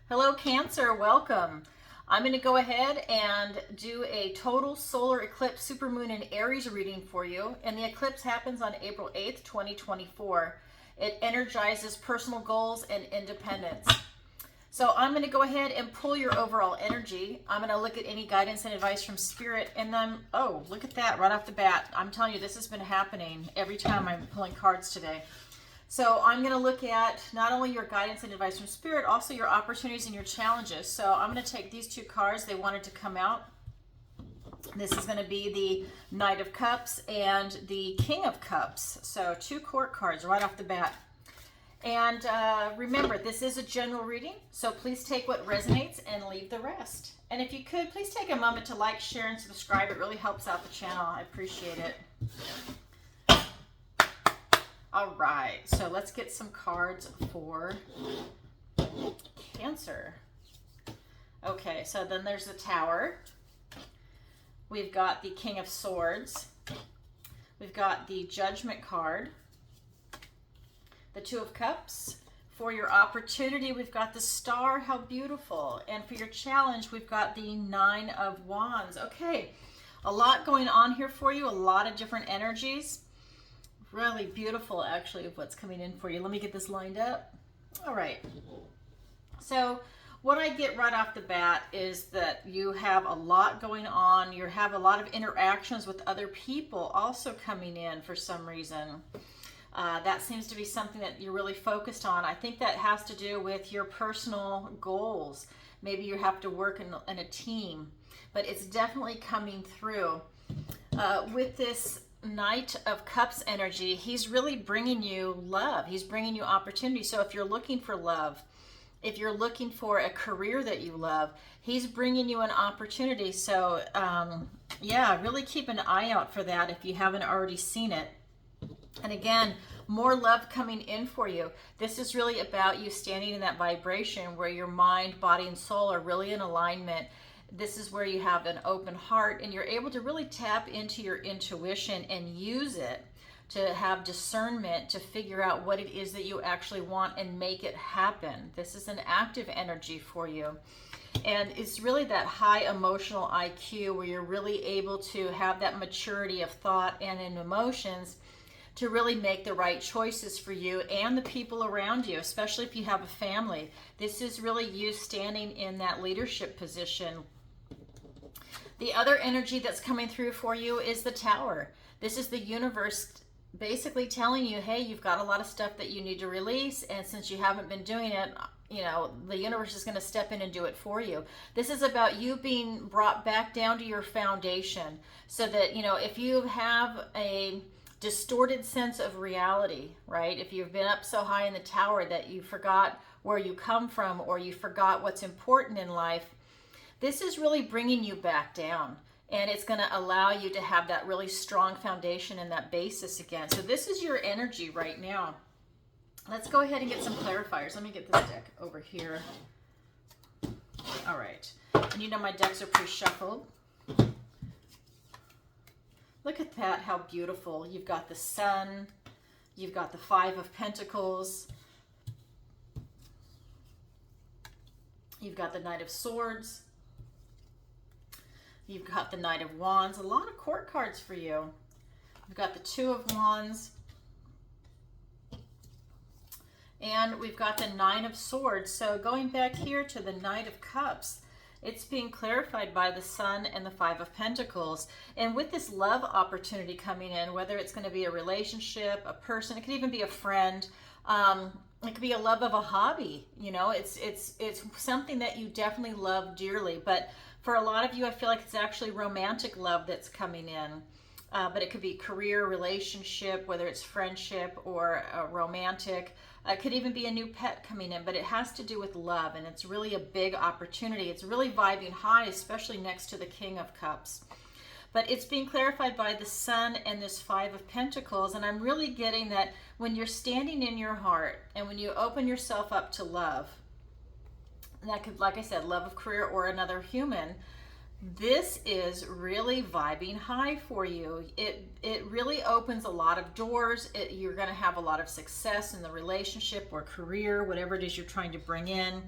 Hello, Cancer. Welcome. I'm going to go ahead and do a total solar eclipse supermoon in Aries reading for you. And the eclipse happens on April 8th, 2024. It energizes personal goals and independence. So I'm going to go ahead and pull your overall energy. I'm going to look at any guidance and advice from Spirit. And then, oh, look at that right off the bat. I'm telling you, this has been happening every time I'm pulling cards today. So I'm going to look at not only your guidance and advice from Spirit, also your opportunities and your challenges. So I'm going to take these two cards. They wanted to come out. This is going to be the Knight of Cups and the King of Cups. So two court cards right off the bat. And remember, this is a general reading, so please take what resonates and leave the rest. And if you could, please take a moment to like, share, and subscribe. It really helps out the channel. I appreciate it. All right, so let's get some cards for Cancer. Okay, so then there's the Tower. We've got the King of Swords. We've got the Judgment card. The Two of Cups. For your opportunity, we've got the Star. How beautiful. And for your challenge, we've got the Nine of Wands. Okay, a lot going on here for you, a lot of different energies. Really beautiful, actually, of what's coming in for you. Let me get this lined up. All right. So what I get right off the bat is that you have a lot going on. You have a lot of interactions with other people also coming in for some reason. That seems to be something that you're really focused on. I think that has to do with your personal goals. Maybe you have to work in a team, but it's definitely coming through. With this Knight of Cups energy, he's really bringing you love. He's bringing you opportunity. So if you're looking for love, if you're looking for a career that you love, he's bringing you an opportunity. So yeah, really keep an eye out for that if you haven't already seen it. And again, more love coming in for you. This is really about you standing in that vibration where your mind, body, and soul are really in alignment. This is where you have an open heart and you're able to really tap into your intuition and use it to have discernment to figure out what it is that you actually want and make it happen. This is an active energy for you. And it's really that high emotional IQ where you're really able to have that maturity of thought and in emotions to really make the right choices for you and the people around you, especially if you have a family. This is really you standing in that leadership position. The other energy that's coming through for you is the Tower. This is the universe basically telling you, hey, you've got a lot of stuff that you need to release, and since you haven't been doing it, you know, the universe is going to step in and do it for you. This is about you being brought back down to your foundation so that, you know, if you have a distorted sense of reality, right? If you've been up so high in the tower that you forgot where you come from or you forgot what's important in life, this is really bringing you back down, and it's going to allow you to have that really strong foundation and that basis again. So this is your energy right now. Let's go ahead and get some clarifiers. Let me get this deck over here. All right. And you know my decks are pre-shuffled. Look at that, how beautiful. You've got the Sun. You've got the Five of Pentacles. You've got the Knight of Swords. You've got the Knight of Wands. A lot of court cards for you. We've got the Two of Wands. And we've got the Nine of Swords. So going back here to the Knight of Cups, it's being clarified by the Sun and the Five of Pentacles. And with this love opportunity coming in, whether it's going to be a relationship, a person, it could even be a friend, it could be a love of a hobby. You know, it's something that you definitely love dearly. But for a lot of you, I feel like it's actually romantic love that's coming in. But it could be career, relationship, whether it's friendship or romantic. It could even be a new pet coming in, but it has to do with love, and it's really a big opportunity. It's really vibing high, especially next to the King of Cups. But it's being clarified by the Sun and this Five of Pentacles, and I'm really getting that when you're standing in your heart and when you open yourself up to love, and that could, like I said, love of career or another human, this is really vibing high for you. It really opens a lot of doors. You're going to have a lot of success in the relationship or career, whatever it is you're trying to bring in.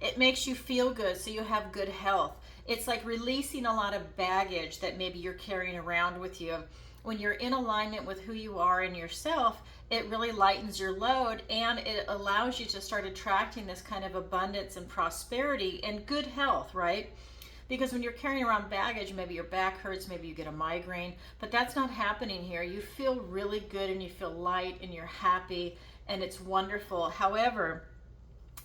It makes you feel good, so you have good health. It's like releasing a lot of baggage that maybe you're carrying around with you. When you're in alignment with who you are and yourself, it really lightens your load, and it allows you to start attracting this kind of abundance and prosperity and good health, right? Because when you're carrying around baggage, maybe your back hurts, maybe you get a migraine, but that's not happening here. You feel really good and you feel light and you're happy and it's wonderful. However,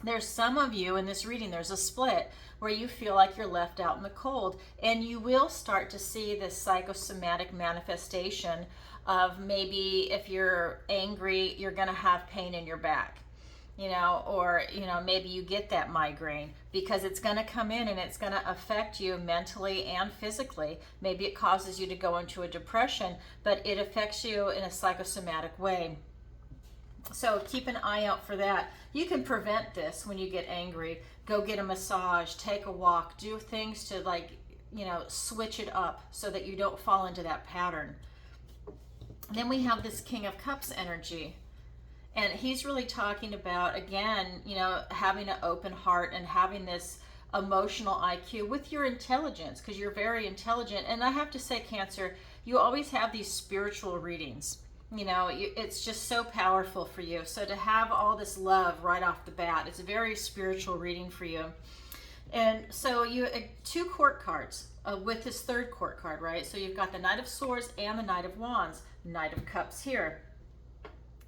there's some of you in this reading, there's a split where you feel like you're left out in the cold, and you will start to see this psychosomatic manifestation of maybe if you're angry, you're going to have pain in your back, or, maybe you get that migraine because it's going to come in and it's going to affect you mentally and physically. Maybe it causes you to go into a depression, but it affects you in a psychosomatic way. So keep an eye out for that. You can prevent this when you get angry. Go get a massage, take a walk, do things to switch it up so that you don't fall into that pattern. Then we have this King of Cups energy. And he's really talking about, again, having an open heart and having this emotional IQ with your intelligence, because you're very intelligent. And I have to say, Cancer, you always have these spiritual readings. It's just so powerful for you. So to have all this love right off the bat, it's a very spiritual reading for you. And so you 2 court cards with this 3rd court card, right? So you've got the Knight of Swords and the Knight of Wands, Knight of Cups here.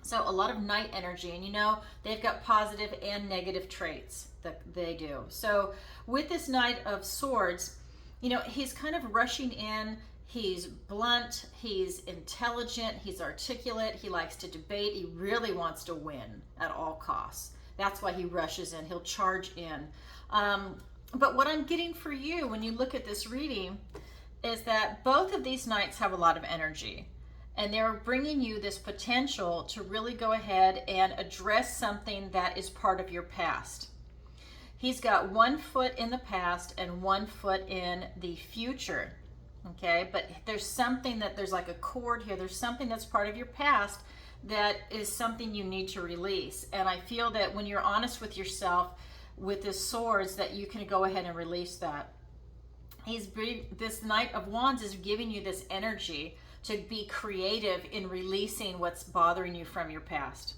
So a lot of Knight energy, and they've got positive and negative traits that they do. So with this Knight of Swords, he's kind of rushing in. He's blunt, he's intelligent, he's articulate, he likes to debate, he really wants to win at all costs. That's why he rushes in, he'll charge in. But what I'm getting for you when you look at this reading is that both of these knights have a lot of energy. And they're bringing you this potential to really go ahead and address something that is part of your past. He's got 1 foot in the past and 1 foot in the future. Okay, but there's like a cord here. There's something that's part of your past that is something you need to release. And I feel that when you're honest with yourself with this swords, that you can go ahead and release that. This Knight of Wands is giving you this energy to be creative in releasing what's bothering you from your past.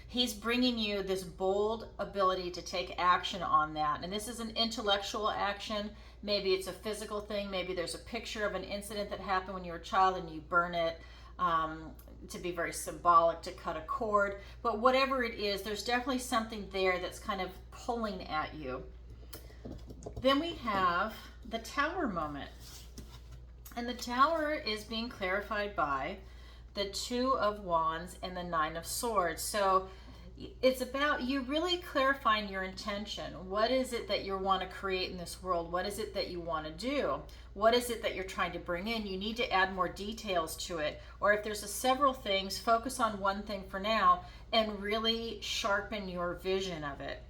He's bringing you this bold ability to take action on that. And this is an intellectual action. Maybe it's a physical thing. Maybe there's a picture of an incident that happened when you were a child and you burn it to be very symbolic, to cut a cord. But whatever it is, there's definitely something there that's kind of pulling at you. Then we have the Tower moment. And the Tower is being clarified by the 2 of Wands and the 9 of Swords. So it's about you really clarifying your intention. What is it that you want to create in this world? What is it that you want to do? What is it that you're trying to bring in? You need to add more details to it. Or if there's several things, focus on one thing for now and really sharpen your vision of it.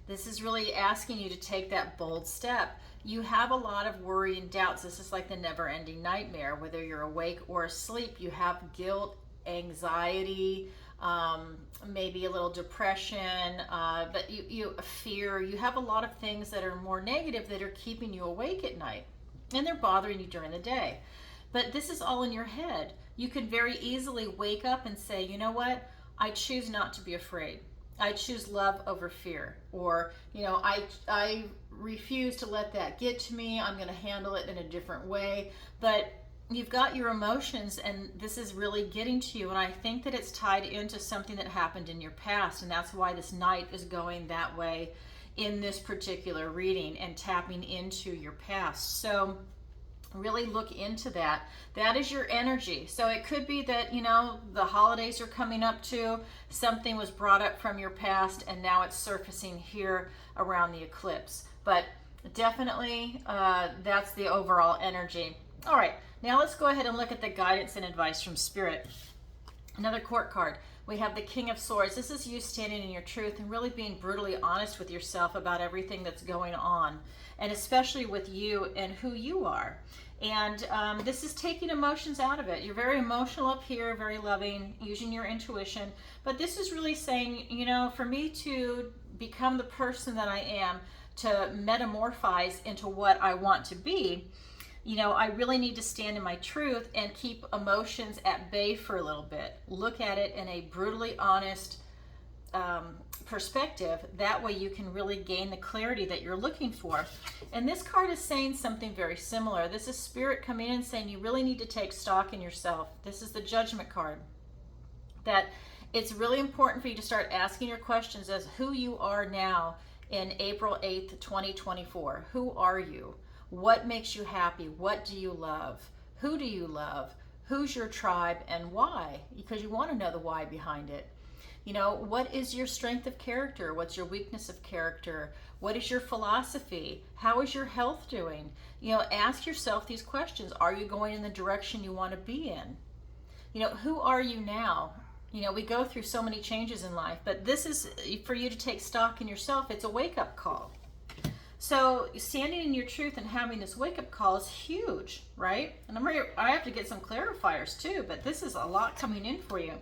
This is really asking you to take that bold step. You have a lot of worry and doubts. This is like the never-ending nightmare. Whether you're awake or asleep, you have guilt, anxiety, maybe a little depression, but you fear. You have a lot of things that are more negative that are keeping you awake at night, and they're bothering you during the day. But this is all in your head. You could very easily wake up and say, you know what? I choose not to be afraid. I choose love over fear. Or, I refuse to let that get to me. I'm going to handle it in a different way. But you've got your emotions, and this is really getting to you. And I think that it's tied into something that happened in your past. And that's why this Knight is going that way in this particular reading and tapping into your past. So really look into that. That is your energy. So it could be that, the holidays are coming up too. Something was brought up from your past and now it's surfacing here around the eclipse. But definitely that's the overall energy. All right, now let's go ahead and look at the guidance and advice from Spirit. Another court card. We have the King of Swords. This is you standing in your truth and really being brutally honest with yourself about everything that's going on, and especially with you and who you are. And this is taking emotions out of it. You're very emotional up here, very loving, using your intuition. But this is really saying, you know, for me to become the person that I am, to metamorphose into what I want to be, you know, I really need to stand in my truth and keep emotions at bay for a little bit. Look at it in a brutally honest perspective. That way you can really gain the clarity that you're looking for. And this card is saying something very similar. This is Spirit coming in saying you really need to take stock in yourself. This is the Judgment card. That it's really important for you to start asking your questions as who you are now in April 8th, 2024. Who are you? What makes you happy? What do you love? Who do you love? Who's your tribe and why? Because you want to know the why behind it. You know, what is your strength of character? What's your weakness of character? What is your philosophy? How is your health doing? You know, ask yourself these questions. Are you going in the direction you want to be in? You know, who are you now? You know, we go through so many changes in life, but this is for you to take stock in yourself. It's a wake-up call. So standing in your truth and having this wake-up call is huge, right? And I have to get some clarifiers too, but this is a lot coming in for you.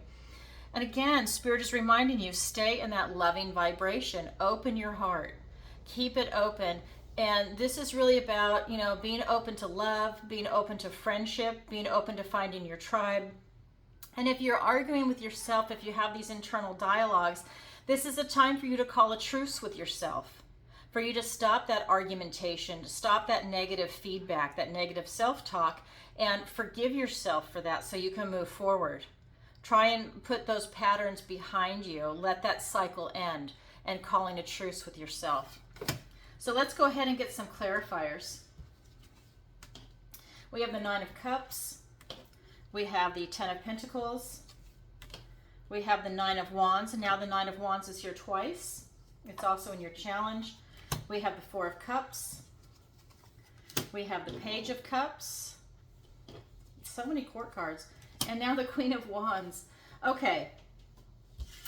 And again, Spirit is reminding you, stay in that loving vibration. Open your heart. Keep it open. And this is really about, you know, being open to love, being open to friendship, being open to finding your tribe. And if you're arguing with yourself, if you have these internal dialogues, this is a time for you to call a truce with yourself. For you to stop that argumentation, to stop that negative feedback, that negative self-talk, and forgive yourself for that so you can move forward. Try and put those patterns behind you. Let that cycle end and calling a truce with yourself. So let's go ahead and get some clarifiers. We have the Nine of Cups. We have the Ten of Pentacles. We have the Nine of Wands, and now the Nine of Wands is here twice. It's also in your challenge. We have the Four of Cups. We have the Page of Cups. So many court cards. And now the Queen of Wands. Okay,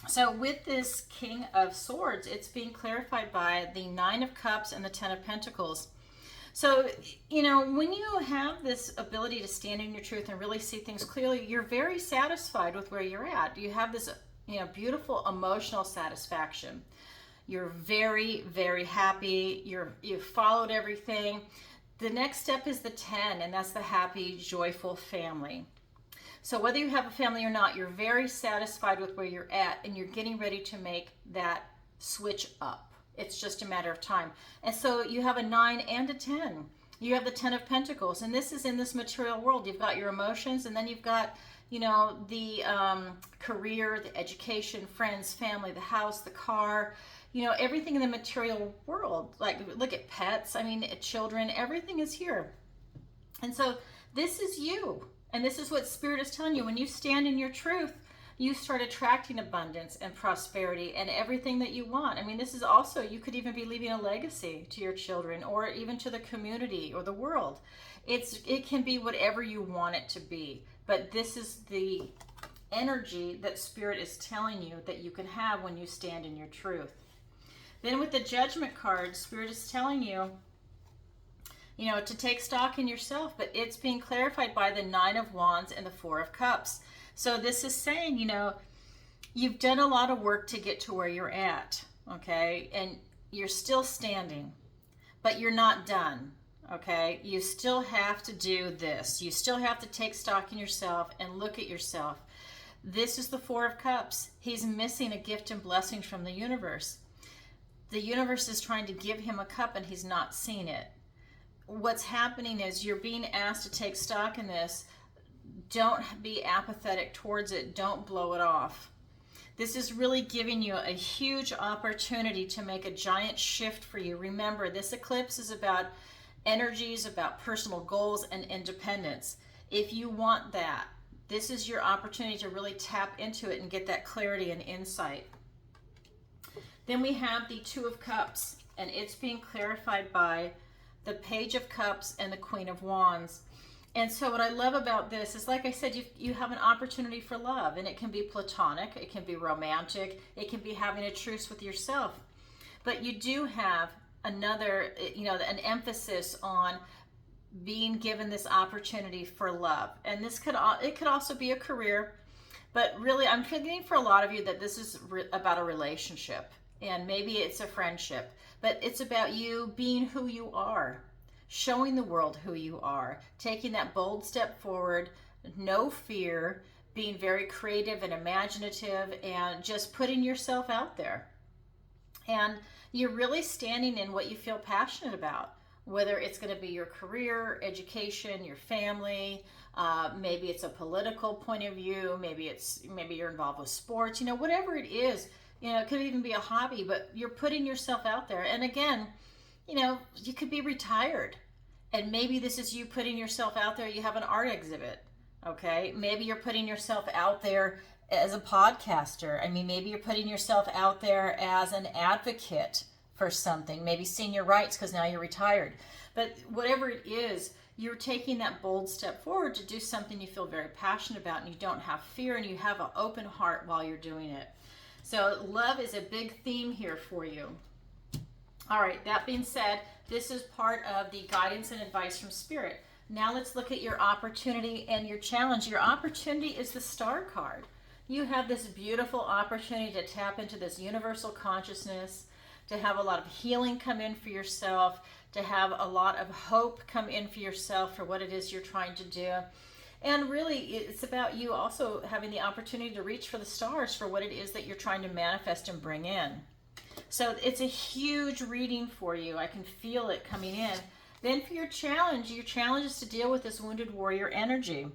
so with this King of Swords, it's being clarified by the Nine of Cups and the Ten of Pentacles. So, you know, when you have this ability to stand in your truth and really see things clearly, you're very satisfied with where you're at. You have this, you know, beautiful emotional satisfaction. You're very, very happy. You've followed everything. The next step is the 10, and that's the happy, joyful family. So whether you have a family or not, you're very satisfied with where you're at, and you're getting ready to make that switch up. It's just a matter of time. And so you have a 9 and a 10. You have the 10 of Pentacles, and this is in this material world. You've got your emotions, and then you've got, you know, the career, the education, friends, family, the house, the car, you know, everything in the material world. Like, look at pets, I mean, children, everything is here. And so this is you. And this is what Spirit is telling you. When you stand in your truth, you start attracting abundance and prosperity and everything that you want. I mean, this is also, you could even be leaving a legacy to your children or even to the community or the world. It can be whatever you want it to be. But this is the energy that Spirit is telling you that you can have when you stand in your truth. Then with the Judgment card, Spirit is telling you, you know, to take stock in yourself, but it's being clarified by the Nine of Wands and the Four of Cups. So this is saying, you know, you've done a lot of work to get to where you're at, okay? And you're still standing, but you're not done, okay? You still have to do this. You still have to take stock in yourself and look at yourself. This is the Four of Cups. He's missing a gift and blessing from the universe. The universe is trying to give him a cup and he's not seeing it. What's happening is you're being asked to take stock in this. Don't be apathetic towards it. Don't blow it off. This is really giving you a huge opportunity to make a giant shift for you. Remember, this eclipse is about energies, about personal goals and independence. If you want that, this is your opportunity to really tap into it and get that clarity and insight. Then we have the Two of Cups, and it's being clarified by the Page of Cups and the Queen of Wands. And so what I love about this is, like I said, you have an opportunity for love, and it can be platonic, it can be romantic, it can be having a truce with yourself. But you do have another, an emphasis on being given this opportunity for love. And it could also be a career, but really I'm feeling for a lot of you that this is about a relationship, and maybe it's a friendship, but it's about you being who you are, showing the world who you are, taking that bold step forward, no fear, being very creative and imaginative, and just putting yourself out there. And you're really standing in what you feel passionate about, whether it's going to be your career, education, your family, maybe it's a political point of view, maybe you're involved with sports, whatever it is, it could even be a hobby, but you're putting yourself out there. And again, you could be retired, and maybe this is you putting yourself out there. You have an art exhibit, okay? Maybe you're putting yourself out there as a podcaster. I mean, maybe you're putting yourself out there as an advocate for something, maybe senior rights because now you're retired. But whatever it is, you're taking that bold step forward to do something you feel very passionate about, and you don't have fear, and you have an open heart while you're doing it. So love is a big theme here for you. All right, that being said, this is part of the guidance and advice from Spirit. Now let's look at your opportunity and your challenge. Your opportunity is the Star card. You have this beautiful opportunity to tap into this universal consciousness, to have a lot of healing come in for yourself, to have a lot of hope come in for yourself for what it is you're trying to do. And really, it's about you also having the opportunity to reach for the stars for what it is that you're trying to manifest and bring in. So it's a huge reading for you. I can feel it coming in. Then for your challenge is to deal with this wounded warrior energy.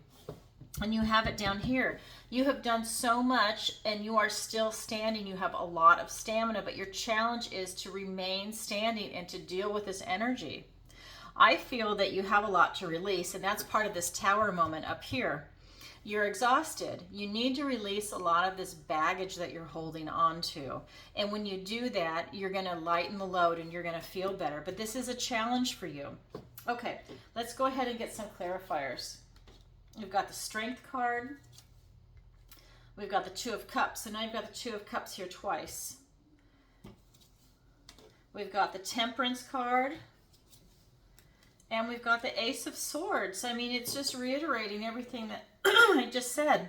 And you have it down here. You have done so much and you are still standing. You have a lot of stamina, but your challenge is to remain standing and to deal with this energy. I feel that you have a lot to release, and that's part of this tower moment up here. You're exhausted. You need to release a lot of this baggage that you're holding on to. And when you do that, you're going to lighten the load and you're going to feel better. But this is a challenge for you. Okay, let's go ahead and get some clarifiers. We've got the Strength card. We've got the Two of Cups. And now you've got the Two of Cups here twice. We've got the Temperance card. And we've got the Ace of Swords. I mean, it's just reiterating everything that I just said.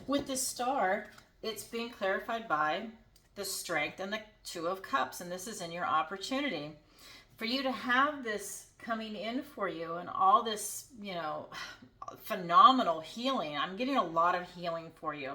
With this star, it's being clarified by the Strength and the Two of Cups. And this is in your opportunity. For you to have this coming in for you and all this, phenomenal healing. I'm getting a lot of healing for you.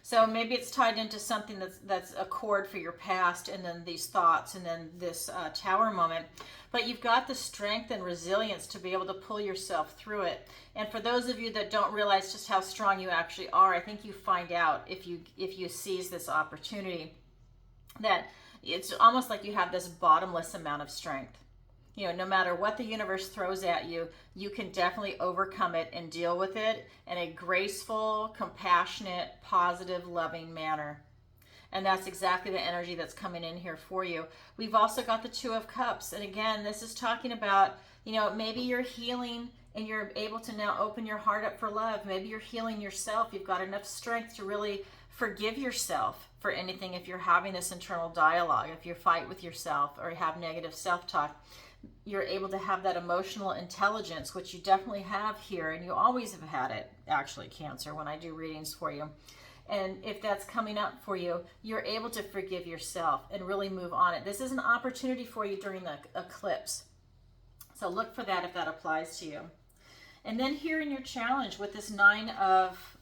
So maybe it's tied into something that's a cord for your past, and then these thoughts, and then this tower moment. But you've got the strength and resilience to be able to pull yourself through it. And for those of you that don't realize just how strong you actually are, I think you find out if you seize this opportunity that it's almost like you have this bottomless amount of strength. No matter what the universe throws at you, you can definitely overcome it and deal with it in a graceful, compassionate, positive, loving manner. And that's exactly the energy that's coming in here for you. We've also got the Two of Cups. And again, this is talking about, maybe you're healing and you're able to now open your heart up for love. Maybe you're healing yourself. You've got enough strength to really forgive yourself for anything if you're having this internal dialogue, if you fight with yourself or have negative self-talk. You're able to have that emotional intelligence, which you definitely have here, and you always have had it, actually, Cancer, when I do readings for you. And if that's coming up for you, you're able to forgive yourself and really move on it. This is an opportunity for you during the eclipse. So look for that if that applies to you. And then here in your challenge with this Nine of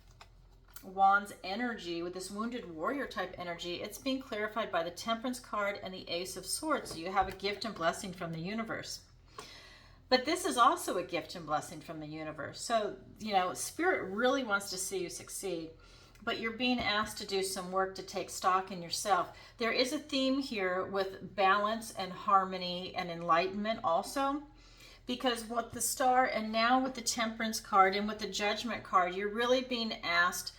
Wands energy, with this wounded warrior type energy, it's being clarified by the Temperance card and the Ace of Swords. So you have a gift and blessing from the universe. But this is also a gift and blessing from the universe. So, Spirit really wants to see you succeed, but you're being asked to do some work to take stock in yourself. There is a theme here with balance and harmony and enlightenment also, because with the Star and now with the Temperance card and with the Judgment card, you're really being asked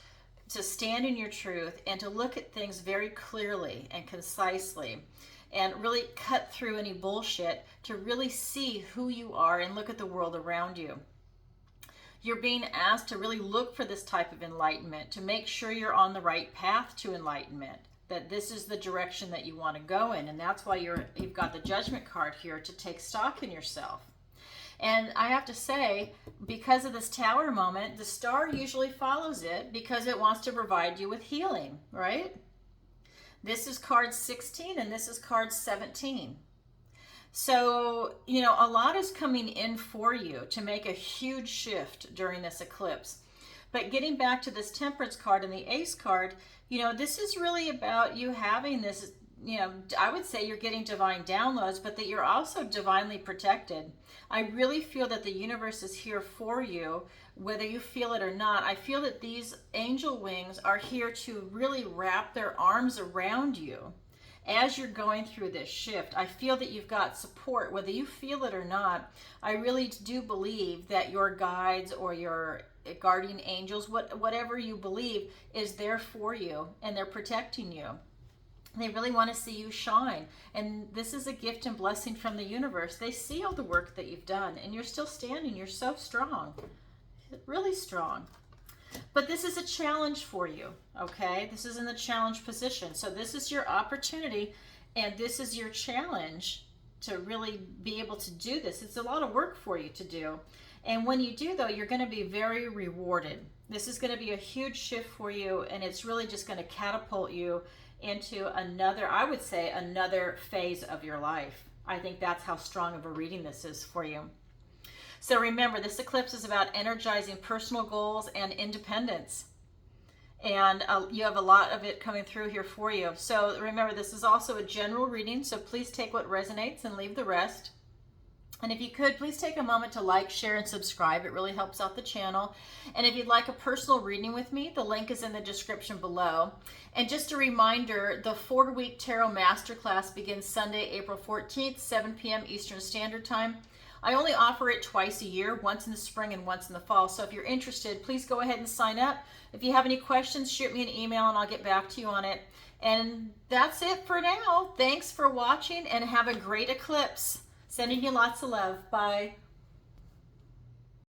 to stand in your truth and to look at things very clearly and concisely and really cut through any bullshit to really see who you are and look at the world around you. You're being asked to really look for this type of enlightenment, to make sure you're on the right path to enlightenment, that this is the direction that you want to go in. And that's why you've got the Judgment card here, to take stock in yourself. And I have to say, because of this Tower moment, the star usually follows it because it wants to provide you with healing, right? This is card 16 and this is card 17. So, you know, a lot is coming in for you to make a huge shift during this eclipse. But getting back to this Temperance card and the Ace card, you know, this is really about you having this, you know, I would say you're getting divine downloads, but that you're also divinely protected. I really feel that the universe is here for you, whether you feel it or not. I feel that these angel wings are here to really wrap their arms around you as you're going through this shift. I feel that you've got support, whether you feel it or not. I really do believe that your guides or your guardian angels, whatever you believe, is there for you, and they're protecting you. They really want to see you shine. And this is a gift and blessing from the universe. They see all the work that you've done, and you're still standing. You're so strong, really strong. But this is a challenge for you, okay? This is in the challenge position. So this is your opportunity, and this is your challenge to really be able to do this. It's a lot of work for you to do. And when you do, though, you're going to be very rewarded. This is going to be a huge shift for you, and it's really just going to catapult you into another, I would say, another phase of your life. I think that's how strong of a reading this is for you. So remember, this eclipse is about energizing personal goals and independence. And you have a lot of it coming through here for you. So remember, this is also a general reading, so please take what resonates and leave the rest. And if you could, please take a moment to like, share, and subscribe. It really helps out the channel. And if you'd like a personal reading with me, the link is in the description below. And just a reminder, the 4-week Tarot Masterclass begins Sunday, April 14th, 7 p.m. Eastern Standard Time. I only offer it twice a year, once in the spring and once in the fall. So if you're interested, please go ahead and sign up. If you have any questions, shoot me an email and I'll get back to you on it. And that's it for now. Thanks for watching and have a great eclipse. Sending you lots of love. Bye.